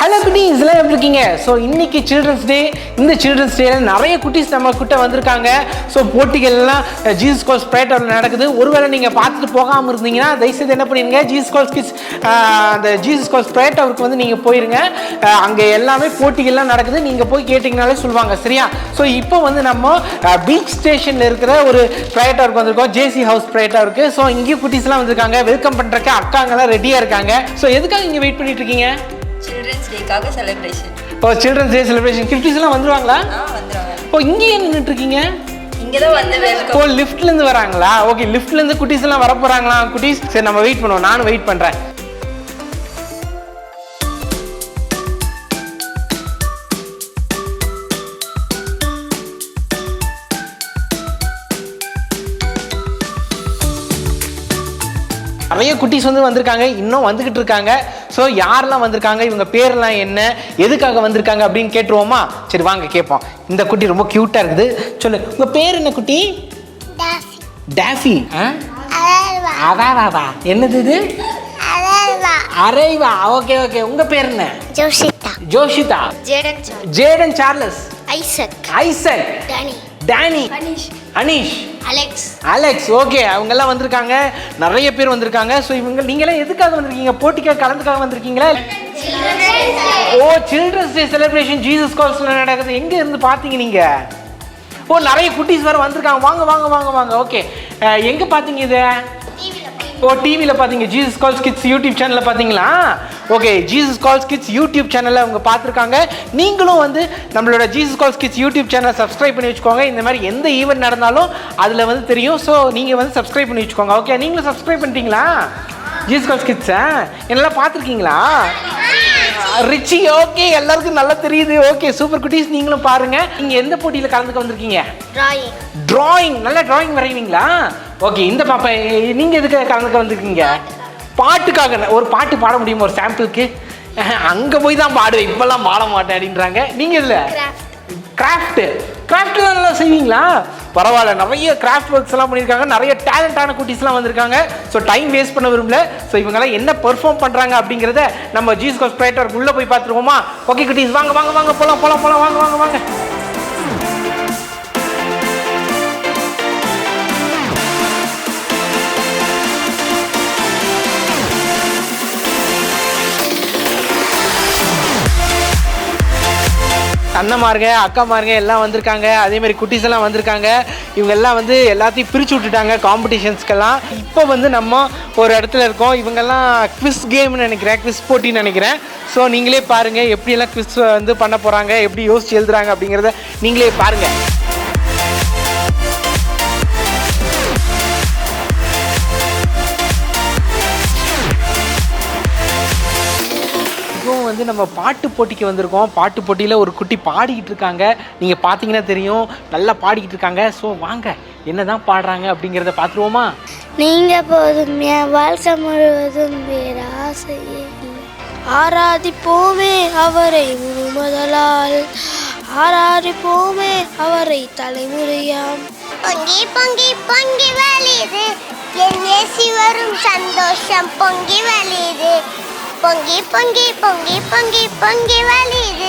Hello குட்டீஸ், எல்லாம் எப்படி இருக்கீங்க? ஸோ இன்னைக்கு சில்ட்ரன்ஸ் டே. இந்த சில்ட்ரன்ஸ் டேல நிறைய குட்டீஸ் நம்ம கிட்ட வந்திருக்காங்க. ஸோ போட்டிகள்லாம் ஜீசஸ் கால்ஸ் பிரேட்டரில் நடக்குது. ஒருவேளை நீங்கள் பார்த்துட்டு போகாமல் இருந்தீங்கன்னா தயவுசெய்து என்ன பண்ணிடுங்க, ஜீசஸ் கால்ஸ் கிட்ஸ் அந்த ஜீசஸ் கால்ஸ் பிரேட்டருக்கு வந்து நீங்கள் போயிருங்க. அங்கே எல்லாமே போட்டிகள்லாம் நடக்குது. நீங்கள் போய் கேட்டிங்கனாலே சொல்லுவாங்க, சரியா? ஸோ இப்போ வந்து நம்ம பீச் ஸ்டேஷனில் இருக்கிற ஒரு பிரேட்டருக்கு வந்திருக்கோம், ஜேசி ஹவுஸ் பிரேட்டருக்கு. ஸோ இங்கேயும் குட்டீஸ்லாம் வந்திருக்காங்க. வெல்கம் பண்ணுறக்கு அக்காங்கெல்லாம் ரெடியாக இருக்காங்க. ஸோ எதுக்காக இங்கே வெயிட் பண்ணிட்டு இருக்கீங்க? சில்ட்ரன்ஸ் டேக்காக செலிப்ரேஷன். ஓ, சில்ட்ரன்ஸ் டே செலிப்ரேஷன். கிட்ஸ் எல்லாம் வந்துருவாங்களா? வந்துருவாங்க. ஓ, இங்கே நின்றுட்டு இருக்கீங்க? இங்கே தான் வந்து வெல்கம். ஓ, லிஃப்ட்ல இருந்து வராங்களா? ஓகே, லிஃப்ட்ல இருந்து குட்டீஸ் எல்லாம் வர போறாங்களா? குட்டீஸ், சரி நம்ம வெயிட் பண்ணுவோம். நானும் வெயிட் பண்றேன். நிறைய குட்டீஸ் வந்து வந்திருக்காங்க, இன்னும் வந்துகிட்டு இருக்காங்க. ஸோ யாரெல்லாம் வந்திருக்காங்க, இவங்க பேரெல்லாம் என்ன, எதுக்காக வந்திருக்காங்க அப்படின்னு கேட்டுருவோமா? சரி வாங்க கேட்போம். இந்த குட்டி ரொம்ப கியூட்டா இருக்குது. சொல்லு, உங்க பேர் என்ன குட்டி? டாஃபி. அவாவா, என்னது இது? அரைவா. Okay okay. உங்க பேர் என்ன? Joshitha. Joshitha. Jayden Charles. Isaac. Danny. Aneesh. Alex. Okay, அவங்க எல்லாம் வந்திருக்காங்க. நிறைய பேர் வந்திருக்காங்க. ஸோ நீங்களாம் எதுக்காக வந்திருக்கீங்க? போட்டிக்காக கலந்துக்காக வந்திருக்கீங்களா? ஓ, சில்ட்ரன்ஸ் டே செலிப்ரேஷன் ஜீசஸ் கால்ஸ்ல நடக்குது. எங்க இருந்து பாத்தீங்க நீங்க? ஓ, நிறைய குட்டீஸ் வேற வந்திருக்காங்க. வாங்க வாங்க வாங்க வாங்க. ஓகே, எங்க பாத்தீங்க இது? ஓ, டிவியில் பார்த்தீங்க. ஜீசஸ் கால்ஸ் கிட்ஸ் யூடியூப் சேனலில் பார்த்தீங்களா? Okay, Jesus calls kids YouTube சேனலில் அவங்க பார்த்துருக்காங்க. நீங்களும் வந்து நம்மளோட ஜீசஸ் கால்ஸ் கிட்ஸ் யூடியூப் சேனலை சப்ஸ்கிரைப் பண்ணி வச்சுக்கோங்க. இந்த மாதிரி எந்த ஈவெண்ட் நடந்தாலும் அதில் வந்து தெரியும். ஸோ நீங்கள் வந்து சப்ஸ்கிரைப் பண்ணி வச்சுக்கோங்க. ஓகே, நீங்களும் சப்ஸ்கிரைப் பண்ணிட்டீங்களா? ஜீசஸ் கால்ஸ் கிட்ஸா என்னெல்லாம் பார்த்துருக்கீங்களா? ரிச்சி. ஓகே, எல்லாருக்கும் நல்லா தெரியுது. ஓகே, சூப்பர் குட்டீஸ், நீங்களும் பாருங்க. நீங்கள் எந்த போட்டியில் கலந்துக்க வந்திருக்கீங்க? டிராயிங். நல்லா டிராயிங் வரைவீங்களா? ஓகே, இந்த பாப்பா நீங்கள் எதுக்கு கலந்துக்க வந்திருக்கீங்க? பாட்டுக்காக. ஒரு பாட்டு பாட முடியுமா ஒரு சாம்பிளுக்கு? அங்கே போய் தான் பாடுவேன், இப்போல்லாம் பாட மாட்டேன் அப்படின்றாங்க. நீங்கள் இல்லை கிராஃப்ட் நல்லா செய்வீங்களா? பரவாயில்ல, நிறைய கிராஃப்ட் ஒர்க்ஸ் எல்லாம் பண்ணியிருக்காங்க. நிறைய டேலண்டான குட்டீஸ்லாம் வந்திருக்காங்க. ஸோ டைம் வேஸ்ட் பண்ண விரும்பல. ஸோ இவங்கெல்லாம் என்ன பெர்ஃபார்ம் பண்ணுறாங்க அப்படிங்கிறத நம்ம ஜீசஸ் கால்ஸ் பிரேட்டருக்கு உள்ளே போய் பார்த்துருவோமா? ஓகே குட்டீஸ், வாங்க வாங்க வாங்க, போகலாம் போகலாம் போகலாம், வாங்க வாங்க வாங்க. அண்ணன்மாருங்க, அக்காமாருங்க எல்லாம் வந்திருக்காங்க. அதே மாதிரி குட்டீஸ் எல்லாம் வந்திருக்காங்க. இவங்க எல்லாம் வந்து எல்லாத்தையும் பிரித்து விட்டுட்டாங்க காம்படிஷன்ஸ்க்கெல்லாம். இப்போ வந்து நம்ம ஒரு இடத்துல இருக்கோம். இவங்கெல்லாம் குவிஸ் கேம்னு நினைக்கிறேன், குவிஸ் போட்டின்னு நினைக்கிறேன். ஸோ நீங்களே பாருங்கள் எப்படியெல்லாம் குவிஸ் வந்து பண்ண போகிறாங்க, எப்படி யோசிச்சு எழுதுறாங்க அப்படிங்கிறத நீங்களே பாருங்கள். வந்து நம்ம பாட்டு போட்டிக்கு வந்திருக்கோம். பாட்டு போட்டியில் ஒரு குட்டி பாடிக்கிட்டு இருக்காங்க. நீங்கள் பார்த்தீங்கன்னா தெரியும், நல்லா பாடிக்கிட்டு இருக்காங்க. ஸோ வாங்க, என்னதான் பாடுறாங்க அப்படிங்கிறத பார்த்துருவோமா? நீங்கள் போதும் என் வாழ்க்கை முழுவதும் பேராசையே, ஆராதிப்போமே அவரை முதலால், ஆராதிப்போமே அவரை தலைமுறையாம். பொங்கி பொங்கி பொங்கி வழியுது என் இயேசு வரும் சந்தோஷம், பொங்கி வழியுது பொங்கி பொங்கி பொங்கி பொங்கி பொங்கி வழியுது.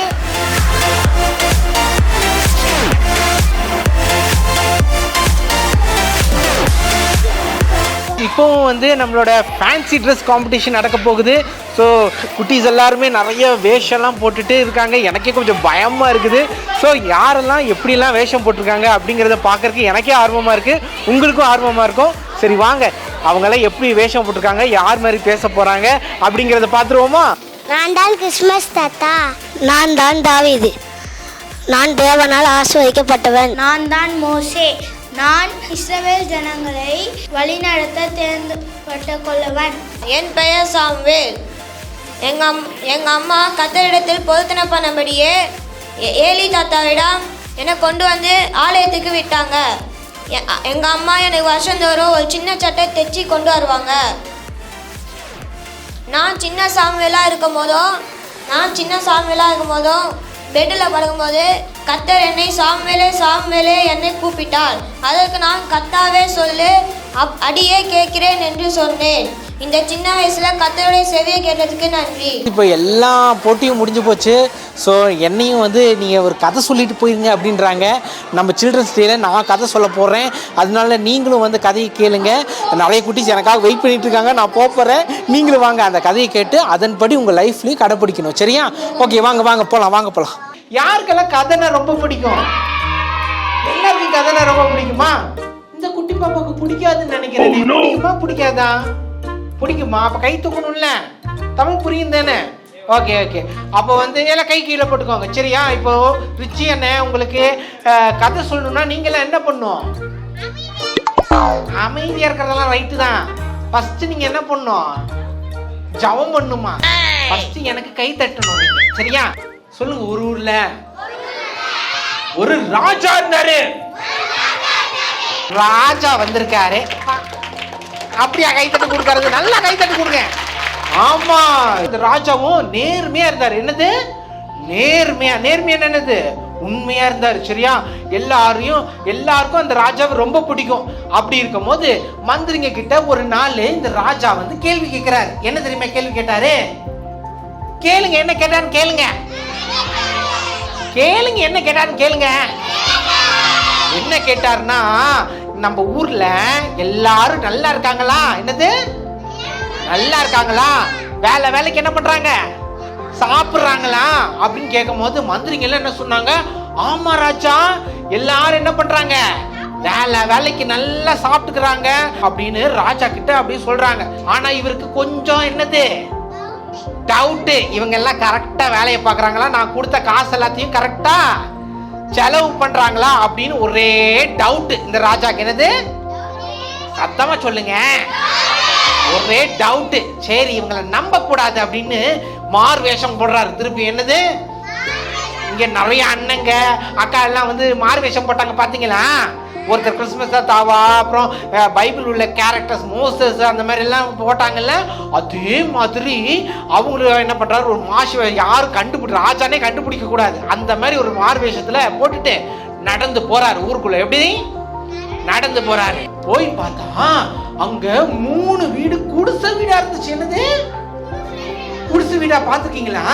இப்போவும் வந்து நம்மளோட ஃபேன்சி ட்ரெஸ் காம்படிஷன் நடக்க போகுது. ஸோ குட்டீஸ் எல்லாருமே நிறைய வேஷம்லாம் போட்டுட்டு இருக்காங்க. எனக்கே கொஞ்சம் பயமாக இருக்குது. ஸோ யாரெல்லாம் எப்படிலாம் வேஷம் போட்டிருக்காங்க அப்படிங்கிறத பார்க்கறதுக்கு எனக்கே ஆர்வமாக இருக்குது, உங்களுக்கும் ஆர்வமாக இருக்கும். சரி வாங்க, அவங்களாம் எப்படி வேஷம் போட்டிருக்காங்க, யார் மாதிரி பேச போகிறாங்க அப்படிங்கிறத பார்த்துருவோமா? நான் தான் கிறிஸ்மஸ் தாத்தா. நான் தான் தாவீது. நான் தேவனால் ஆசீர்வதிக்கப்பட்டவன். நான் தான் மோசே. நான் இஸ்ரவேல் ஜனங்களை வழிநடத்த தேர்ந்தெடுக்கப்பட்ட கொள்ளவன். என் பெயர் சாமுவேல். எங்கள் அம்மா கர்த்தரிடத்தில் பொருத்தனை பண்ணபடியே ஏலி தாத்தாவிடம் என்னை கொண்டு வந்து ஆலயத்துக்கு விட்டாங்க. எங்கள் அம்மா எனக்கு வருஷந்தோறும் ஒரு சின்ன சட்டை தைச்சி கொண்டு வருவாங்க. நான் சின்ன சாமுவேலாக இருக்கும் போதும் பெட்டில் படுக்கும்போது கர்த்தர் என்னை சாமுவேலே என்னை கூப்பிட்டார். அதற்கு நான் கர்த்தாவே சொல்லு, அடியே கேட்கிறேன் என்று சொன்னேன். இந்த சின்ன வயசுல கர்த்தருடைய செவியை கேட்டதுக்கு நன்றி. இப்போ எல்லா போட்டியும் முடிஞ்சு போச்சு. ஸோ என்னையும் வந்து நீங்கள் ஒரு கதை சொல்லிட்டு போயிருங்க அப்படின்றாங்க. நம்ம சில்ட்ரன்ஸ் டேல நான் கதை சொல்ல போகிறேன். அதனால நீங்களும் வந்து கதையை கேளுங்க. நிறைய குட்டீஸ் எனக்காக வெயிட் பண்ணிட்டு இருக்காங்க. நான் போகிறேன், நீங்களும் வாங்க அந்த கதையை கேட்டு அதன்படி உங்கள் லைஃப்லேயும் கடைப்பிடிக்கணும். சரியா? ஓகே, வாங்க வாங்க போகலாம், வாங்க போகலாம். யாருக்கெல்லாம் கதைனா ரொம்ப பிடிக்கும்? எல்லாருக்கும் கதைனா ரொம்ப பிடிக்குமா? இந்த குட்டி பாப்பாவுக்கு பிடிக்காதுன்னு நினைக்கிறேன். பிடிக்குமா பிடிக்காதா? பிடிக்குமா? அப்போ கை தூக்கணும்ல, தமிழ் புரியும் தானே? Okay okay. அப்போ வந்து எல்லாம் கை கீழே போட்டுக்கோங்க. சரியா? இப்போ ரிச்சி அண்ணன் உங்களுக்கு கதை சொல்லணும்னா நீங்களாம் என்ன பண்ணும்? அமைதியாக இருக்கிறதெல்லாம் ரைட்டு தான். ஃபஸ்ட்டு நீங்கள் என்ன பண்ணும்? ஜபம் பண்ணுமா? ஃபஸ்ட்டு எனக்கு கை தட்டணும் நீங்க. சரியா? சொல்லுங்க. ஒரு ஊர்ல ஒரு ராஜா இருந்தாரு. ராஜா வந்திருக்காரு. அப்படியா கைத்தட்டு கொடுக்கறது? நல்லா கைத்தட்டு கொடுங்க. ஆமா, இந்த ராஜாவும் நேர்மையா இருந்தாரு. என்னது நேர்மையா? நேர்மையா என்னது? உண்மையா இருந்தாரு. சரியா? எல்லாருக்கும் அந்த ராஜாவை ரொம்ப பிடிக்கும். அப்படி இருக்கும் போது மந்திரிங்க கிட்ட ஒரு நாள் இந்த ராஜா வந்து கேள்வி கேட்கிறாரு. என்ன தெரியுமா கேள்வி கேட்டாரு? கேளுங்க, என்ன கேட்டான்னு கேளுங்க. கேளுங்க, என்ன கேட்டான்னு கேளுங்க. என்ன கேட்டாருன்னா, நம்ம ஊர்ல எல்லாரும் நல்லா இருக்காங்களா? என்னது நல்லா இருக்காங்களா? வேலைக்கு என்ன பண்றாங்க? சாப்பிடுறாங்களா அப்படின்னு கேட்கும் போது மந்திரிங்க எல்லாம் என்ன சொன்னாங்க? ஆமா ராஜா, எல்லாரும் என்ன பண்றாங்க? வேலைக்கு நல்லா சாப்பிட்டுக்கிறாங்க அப்படின்னு ராஜா கிட்ட அப்படி சொல்றாங்க. ஆனா இவருக்கு கொஞ்சம் என்னது டவுட். இவங்க எல்லாம் கரெக்டா வேலையை பாக்குறாங்களா? நான் கொடுத்த காசு எல்லாத்தையும் கரெக்டா செலவு பண்றாங்களா அப்படின்னு ஒரே டவுட் இந்த ராஜாக்கு. என்னது? சத்தமா சொல்லுங்க. ஒரே டவுட். சரி, இவங்களை நம்ப கூடாது அப்படின்னு மாறு வேஷம் போடுறாரு திருப்பி. என்னது? இங்க நிறைய அண்ணங்க அக்கா எல்லாம் வந்து மாறு வேஷம் போட்டாங்க பாத்தீங்களா? ஒருத்தர் கிறிஸ்துமஸ் தாவா, அப்புறம் பைபிள் உள்ள கேரக்டர்ஸ் மோசஸ் அந்த மாதிரி எல்லாம் போட்டாங்கல்ல, அதே மாதிரி அவங்களும் என்ன பண்றாரு? ஒரு மாசு யாரும் ராஜானே கண்டுபிடிக்க கூடாது அந்த மாதிரி ஒரு மாறு வேஷத்துல போட்டுட்டு நடந்து போறாரு ஊருக்குள்ள. எப்படி நடந்து போறாரு? போய் பார்த்தா அங்க 3 வீடு குடிசை வீடா இருந்துச்சு. என்னது? குடிசை வீடா பாத்துருக்கீங்களா?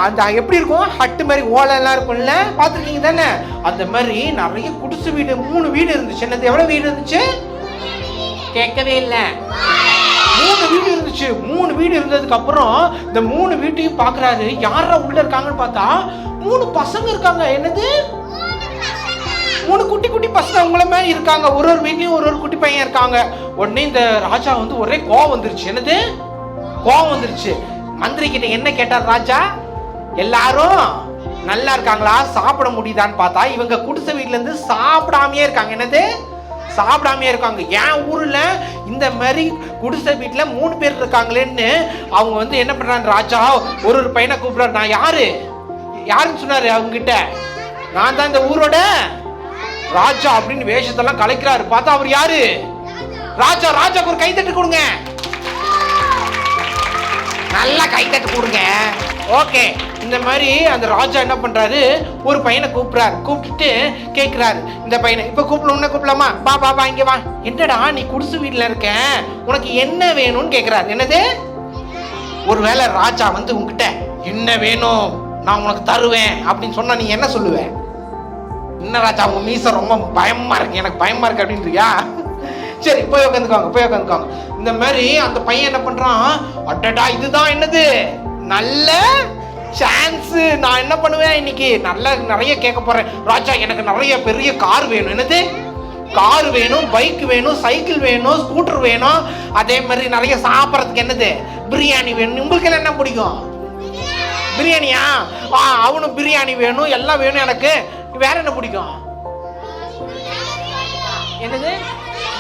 அந்த எப்படி இருக்கும்? ஹட்டு மாதிரி ஓலை எல்லாம் இருக்கும்ல, பாத்துருக்கீங்க தானே? அந்த மாதிரி நிறைய குடிசை வீடு 3 வீடு இருந்துச்சு. என்னது? எவ்வளவு வீடு இருந்துச்சு? கேட்கவே இல்லை. 3 வீடு இருந்துச்சு. 3 வீடு இருந்ததுக்கு அப்புறம் இந்த 3 வீட்டையும் பாக்குறாரு. யாரா உள்ள இருக்காங்கன்னு பார்த்தா 3 பசங்க இருக்காங்க. என்னது? 3 குட்டி குட்டி பசங்க உங்களை மாதிரி இருக்காங்க. ஒரு வீட்லயும் ஒரு குட்டி பையன் இருக்காங்க. உடனே இந்த ராஜா வந்து ஒரே கோவம் வந்துருச்சு. என்னது? கோவம் வந்துருச்சு. மந்திரி கிட்ட என்ன கேட்டார் ராஜா? எல்லாரும் நல்லா இருக்காங்களா? சாப்பிட முடியுதான்னு பார்த்தா இவங்க குடிசை வீட்டுல இருந்து சாப்பிடாமையே இருக்காங்க. என்னது? சாப்பிடாமையே இருக்காங்க. என் ஊர்ல இந்த மாதிரி குடிசை வீட்டுல 3 பேர் இருக்காங்களேன்னு அவங்க வந்து என்ன பண்றாங்க? ராஜா ஒரு பையனை கூப்பிடுறாரு. நான் யாருன்னு சொன்னாரு அவங்க கிட்ட? நான் தான் இந்த ஊரோட ராஜா அப்படின்னு வேஷத்தெல்லாம் கலைக்கிறாரு. பார்த்தா அவர் யாரு? ராஜா. ராஜாக்கு ஒரு கைத்தட்டு கொடுங்க. நல்லா கைத்தட்டு கொடுங்க. ஓகே. இந்த மாதிரி அந்த ராஜா என்ன பண்றாரு? ஒரு பையனை கூப்பிட்டுட்டு கேட்கிறாரு. இந்த பையனை இப்ப கூப்பிடலாமா? பா இங்க வா. என்னடா நீ குடிசை வீட்டுல இருக்க, உனக்கு என்ன வேணும்னு கேட்கிறாரு. என்னது? ஒருவேளை ராஜா வந்து உங்ககிட்ட என்ன வேணும் நான் உனக்கு தருவேன் அப்படின்னு சொன்னா நீ என்ன சொல்லுவ? என்ன ராஜா உங்க மீசை ரொம்ப பயமா இருக்கு, எனக்கு பயமா இருக்கு அப்படின்றியா? சரி, போய் உட்காந்துக்கோங்க. இந்த மாதிரி அந்த பையன் என்ன பண்றான்? அடடா, இதுதான் என்னது நல்ல சான்ஸ். நான் என்ன பண்ணுவேன் இன்னைக்கு? நிறைய கேட்க போறேன். ராஜா எனக்கு நிறைய பெரிய கார் வேணும். என்னது? கார் வேணும், பைக் வேணும், சைக்கிள் வேணும், ஸ்கூட்டர் வேணும். அதே மாதிரி நிறைய சாப்பிட்றதுக்கு என்னது? பிரியாணி வேணும். உங்களுக்கு என்ன பிடிக்கும்? பிரியாணியா? அவனும் பிரியாணி வேணும், எல்லாம் வேணும் எனக்கு. வேற என்ன பிடிக்கும்? என்னது?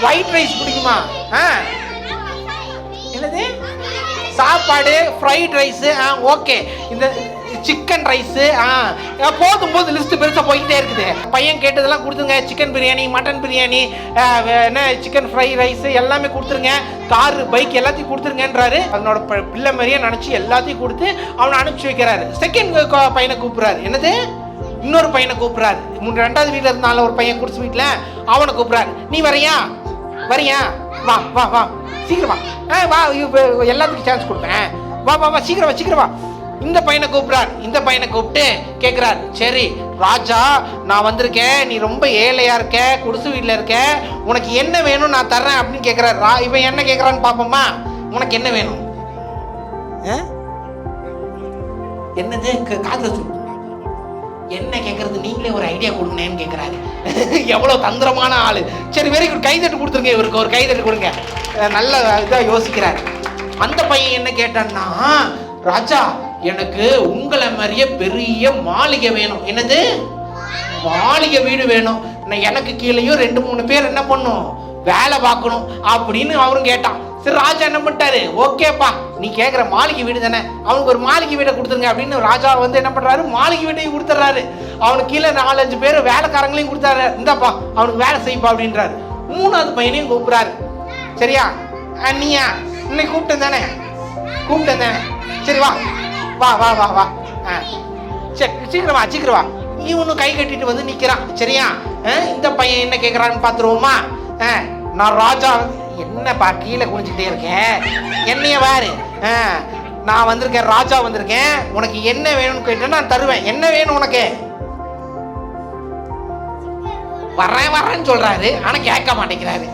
ஒயிட் ரைஸ் பிடிக்குமா? என்னது? சாப்பாடு ஃப்ரைட் ரைஸ். ஓகே. இந்த சிக்கன் ரைஸ் போது லிஸ்ட் பெருசா போயிட்டே இருக்குது. பையன் கேட்டதெல்லாம் கொடுத்துருங்க. சிக்கன் பிரியாணி, மட்டன் பிரியாணி, என்ன சிக்கன் ஃப்ரை ரைஸ் எல்லாமே கொடுத்துருங்க. கார் பைக் எல்லாத்தையும் கொடுத்துருங்கன்றாரு. அவனோட பிள்ளை மாதிரியே நினைச்சு எல்லாத்தையும் கொடுத்து அவனை அனுப்பிச்சு வைக்கிறாரு. செகண்ட் பையனை கூப்பிடுறாரு. என்னது? இன்னொரு பையனை கூப்பிடுறாரு. 2வது வீட்டுல இருந்தால ஒரு பையன் குடிசை வீட்டுல அவனை கூப்பிடுறாரு. நீ வரியா? வா வா வா சீக்கிரம் வா வா எல்லாத்துக்கும் சான்ஸ் கொடுப்பேன். வா வா வா சீக்கிரம் வா. இந்த பையனை கூப்பிடுறார். இந்த பையனை கூப்பிட்டு கேட்குறார், சரி ராஜா நான் வந்திருக்கேன், நீ ரொம்ப ஏழையா இருக்க, குடிசை வீட்டில் இருக்க, உனக்கு என்ன வேணும் நான் தர்றேன் அப்படின்னு கேட்குறார். இவன் என்ன கேட்குறான்னு பார்ப்போமா? உனக்கு என்ன வேணும்? என்னது காதுல சொல்லு. என்ன கேட்கறது, நீங்களே ஒரு ஐடியா கொடுங்கன்னு கேட்குறாரு. எவ்வளோ தந்திரமான ஆளு. சரி வெரி குட், கைதட்டு கொடுத்துருங்க, இவருக்கு ஒரு கைதட்டு கொடுங்க. நல்ல இதாக யோசிக்கிறாரு. அந்த பையன் என்ன கேட்டான்னா, ராஜா எனக்கு உங்களை மாதிரியே பெரிய மாளிகை வேணும். என்னது? மாளிகை வீடு வேணும். எனக்கு கீழேயும் 2-3 பேர் என்ன பண்ணும், வேலை பார்க்கணும் அப்படின்னு அவரும் கேட்டான். சரி ராஜா என்ன பண்ணிட்டாரு, ஓகேப்பா நீ கேட்குற மாளிகை வீடு தானே, அவனுக்கு ஒரு மாளிகை வீடை கொடுத்துருங்க அப்படின்னு ராஜா வந்து என்ன பண்ணுறாரு, மாளிகை வீட்டையும் கொடுத்துட்றாரு. அவனுக்கு கீழே 4-5 பேர் வேலைக்காரங்களையும் கொடுத்தாரு. இந்தாப்பா அவனுக்கு வேலை செய்ப்பா அப்படின்றாரு. 3வது பையனையும் கூப்பிட்றாரு. சரியா நீயா இன்னைக்கு கூப்பிட்டேன் தானே, சரி வா வா வா வா வா சரி சீக்கிரம் வா. இவனும் கை கட்டிட்டு வந்து நிற்கிறான். சரியா இந்த பையன் என்ன கேட்குறான்னு பார்த்துருவோமா? நான் ராஜா. என்னப்பா கீழே குனிஞ்சுக்கிட்டே இருக்கேன், என்னைய பாரு. நான் வந்திருக்கேன், ராஜா வந்திருக்கேன், உனக்கு என்ன வேணும்னு கேட்டேன்னா நான் தருவேன். என்ன வேணும் உனக்கு? வரேன்னு சொல்றாரு, ஆனா கேட்க மாட்டேங்கிறாரு.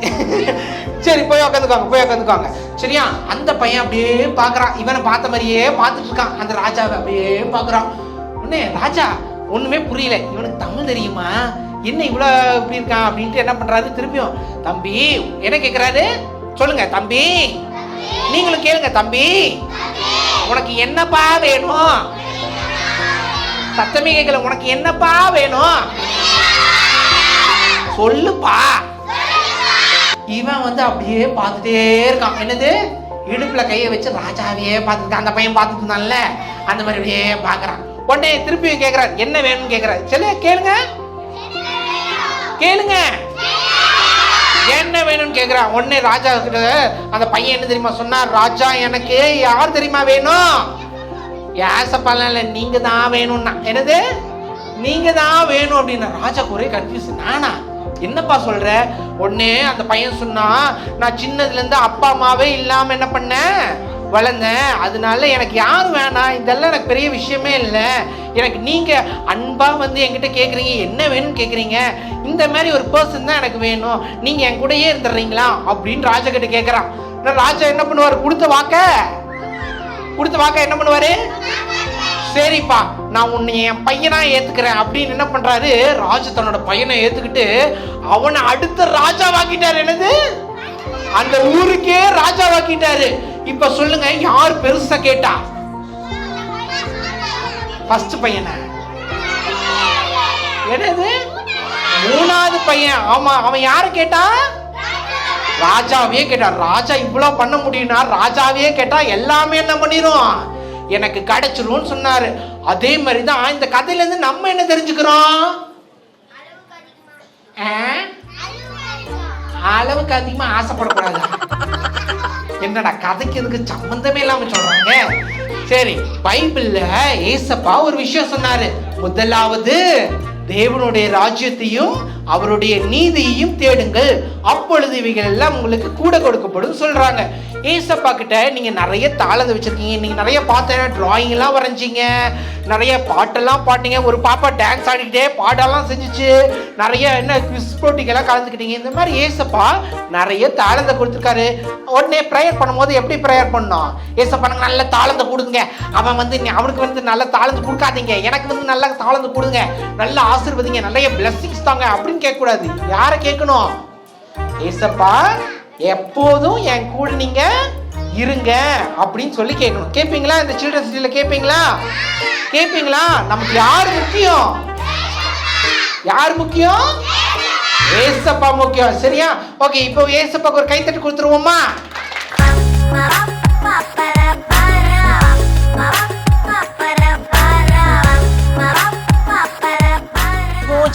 சரி போய் உட்காந்துக்கோங்க. சரியா அந்த பையன் அப்படியே பாக்குறான். இவனை பார்த்த மாதிரியே பார்த்துட்டு இருக்கான். அந்த ராஜாவை அப்படியே பாக்குறான். உடனே ராஜா ஒண்ணுமே புரியல, இவனுக்கு தமிழ் தெரியுமா, என்ன இவ்வளோ இப்படி இருக்கான் அப்படின்ட்டு என்ன பண்றாரு, திருப்பியும் தம்பி என்ன கேட்குறாரு, சொல்லுங்க தம்பி, நீங்களும் கேளுங்க தம்பி, உனக்கு என்னப்பா வேணும்? சத்தமே கேட்கல. உனக்கு என்னப்பா வேணும் சொல்லுப்பா. இவன் வந்து அப்படியே பார்த்துட்டே இருக்கான். என்னது? இடுப்புல கையை வச்சு ராஜாவையே பார்த்துருக்கான். அந்த பையன் பார்த்துட்டு இருந்தான்ல, அந்த மாதிரி அப்படியே பார்க்கறான். உடனே திருப்பியும் கேட்கிறார், என்ன வேணும்னு கேட்கிறார். சரி கேளுங்க என்ன வேணும்னு கேட்கிறான். உடனே ராஜா கிட்ட அந்த பையன் என்ன தெரியுமா சொன்னார், ராஜா எனக்கு யார் தெரியுமா வேணும்? ஏசப்பால நீங்க தான் வேணும்னா. என்னது? நீங்க தான் வேணும் அப்படின்னா. ராஜா ஒரே கன்ஃபியூஸ். நானா? என்னப்பா சொல்ற? உடனே அந்த பையன் சொன்னா, நான் சின்னதுல இருந்து அப்பா அம்மாவே இல்லாம என்ன பண்ணேன், வளர்ந்தேன். அதனால எனக்கு யாரும் வேணாம், இதெல்லாம் எனக்கு பெரிய விஷயமே இல்லை. எனக்கு நீங்க அன்பா வந்து என்கிட்ட கேட்குறீங்க, என்ன வேணும்னு கேட்குறீங்க, இந்த மாதிரி ஒரு பர்சன் தான் எனக்கு வேணும், நீங்க என் கூடயே இருந்துடுறீங்களா அப்படின்னு ராஜா கிட்ட கேட்குறான். ராஜா என்ன பண்ணுவார், கொடுத்த வாக்க என்ன பண்ணுவாரு, சரிப்பா நான் உன்னை என் பையனா ஏத்துக்கிறேன் அப்படின்னு என்ன பண்றாரு, ராஜா தன்னோட பையனை ஏத்துக்கிட்டு அவனை அடுத்த ராஜாவாக்கிட்டாரு. என்னது? அந்த ஊருக்கே ராஜாவாக்கிட்டாரு. இப்ப சொல்லுங்க, யார் பெருசா கேட்டா? ஃபர்ஸ்ட் பையனா? என்னது? 3வது பையன். ஆமா, அவன் யாரு கேட்டா? ராஜாவே கேட்டார். ராஜா இவ்வளவு பண்ண முடியும்னா ராஜாவே கேட்டா எல்லாமே என்ன பண்ணிரும், எனக்கு கிடைச்சிரும்னு சொன்னாரு. அதே மாதிரிதான் இந்த கதையில இருந்து நம்ம என்ன தெரிஞ்சுக்கிறோம், அளவுக்கு அதிகமா ஆசைப்படக்கூடாது. என்னடா கதைக்கு இதுக்கு சம்பந்தமே இல்லாம சொல்றாங்க. சரி, பைபிள்ல ஏசப்பா ஒரு விஷயம் சொன்னாரு. முதலாவது தேவனுடைய ராஜ்யத்தையும் அவருடைய நீதியையும் தேடுங்கள், அப்பொழுது இவைகள் எல்லாம் உங்களுக்கு கூட கொடுக்கப்படும் சொல்றாங்க. ஏசப்பா கிட்ட நீங்க நிறைய தாளந்து வச்சிருக்கீங்க, நீங்க நிறைய பார்த்தேன், டிராயிங் எல்லாம் வரைஞ்சிங்க, நிறைய பாட்டெல்லாம் பாட்டீங்க, ஒரு பாப்பா டான்ஸ் ஆடிக்கிட்டே பாடெல்லாம் செஞ்சுச்சு, நிறைய என்ன குவிஸ் போட்டிக்கெல்லாம் கலந்துக்கிட்டீங்க. இந்த மாதிரி ஏசப்பா நிறைய தாளந்தை கொடுத்துருக்காரு. உடனே ப்ரேயர் பண்ணும்போது எப்படி ப்ரேயர் பண்ணோம், ஏசப்பா எனக்கு நல்ல தாளந்தை கொடுங்க, அவன் வந்து அவனுக்கு வந்து நல்ல தாளந்து கொடுக்காதீங்க, எனக்கு வந்து நல்ல தாளந்து கொடுங்க, நல்ல ஆசீர்வதிங்க, நிறைய பிளெஸிங்ஸ் தாங்க அப்படின்னு கேட்கக்கூடாது. யாரை கேட்கணும்? ஏசப்பா எப்போதும் என் கூட நீங்க இருங்க அப்படின்னு சொல்லி கேட்கணும். கேட்பீங்களா? இந்த சில்ட்ரன்ஸ் டேல கேட்பீங்களா? நமக்கு யார் முக்கியம்? ஏசப்பா முக்கியம். சரியா? ஓகே, இப்போ ஏசப்பாக்கு ஒரு கைத்தட்டு கொடுத்துருவோமா?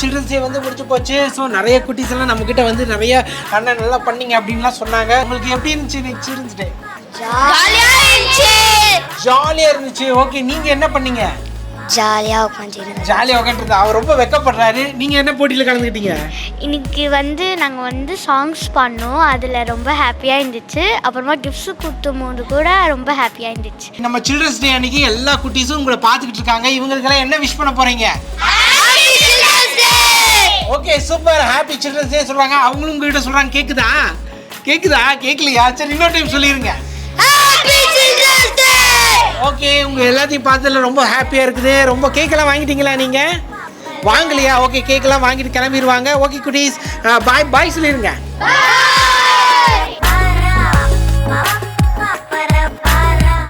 சில்ட்ரன்ஸ் டே வந்து முடிச்சு போச்சு. ஸோ நிறைய குட்டீஸ் எல்லாம் நம்ம கிட்ட வந்து நிறைய அண்ணன் நல்லா பண்ணீங்க அப்படின்லாம் சொன்னாங்க. உங்களுக்கு எப்படி இருந்துச்சு சில்ட்ரன்ஸ் டே? ஜாலியா இருந்துச்சு. ஓகே, நீங்க என்ன பண்ணீங்க? ஜாலியாக உட்காந்துருந்தேன். ஜாலியாக உட்காந்துருந்தா. அவர் ரொம்ப வெக்கப்படுறாரு. நீங்கள் என்ன போட்டியில் கலந்துக்கிட்டீங்க? இன்னைக்கு நாங்கள் சாங்ஸ் பண்ணோம், அதில் ரொம்ப ஹாப்பியாக இருந்துச்சு. அப்புறமா கிஃப்ட்ஸு கொடுத்தும் போது கூட ரொம்ப ஹாப்பியாக இருந்துச்சு. நம்ம சில்ட்ரன்ஸ் டே அன்னைக்கு எல்லா குட்டீஸும் உங்களை பார்த்துக்கிட்டு இருக்காங்க. இவங்களுக்கெல்லாம் என்ன விஷ் பண்ண போகிறீங்க? Okay, super. Happy children's day சொல்கிறாங்க. அவங்களும் உங்ககிட்ட சொல்கிறாங்க. கேட்குதா கேட்கலையா? சரி, இன்னொரு டைம் சொல்லிடுங்க. ஓகே, உங்கள் எல்லாத்தையும் பார்த்ததில் ரொம்ப ஹாப்பியாக இருக்குது. ரொம்ப கேக்கெல்லாம் வாங்கிட்டீங்களா நீங்கள்? வாங்கலையா? ஓகே, கேக்கெல்லாம் வாங்கிட்டு கிளம்பிடுவாங்க. ஓகே குட்டீஸ், பாய் சொல்லிடுங்க.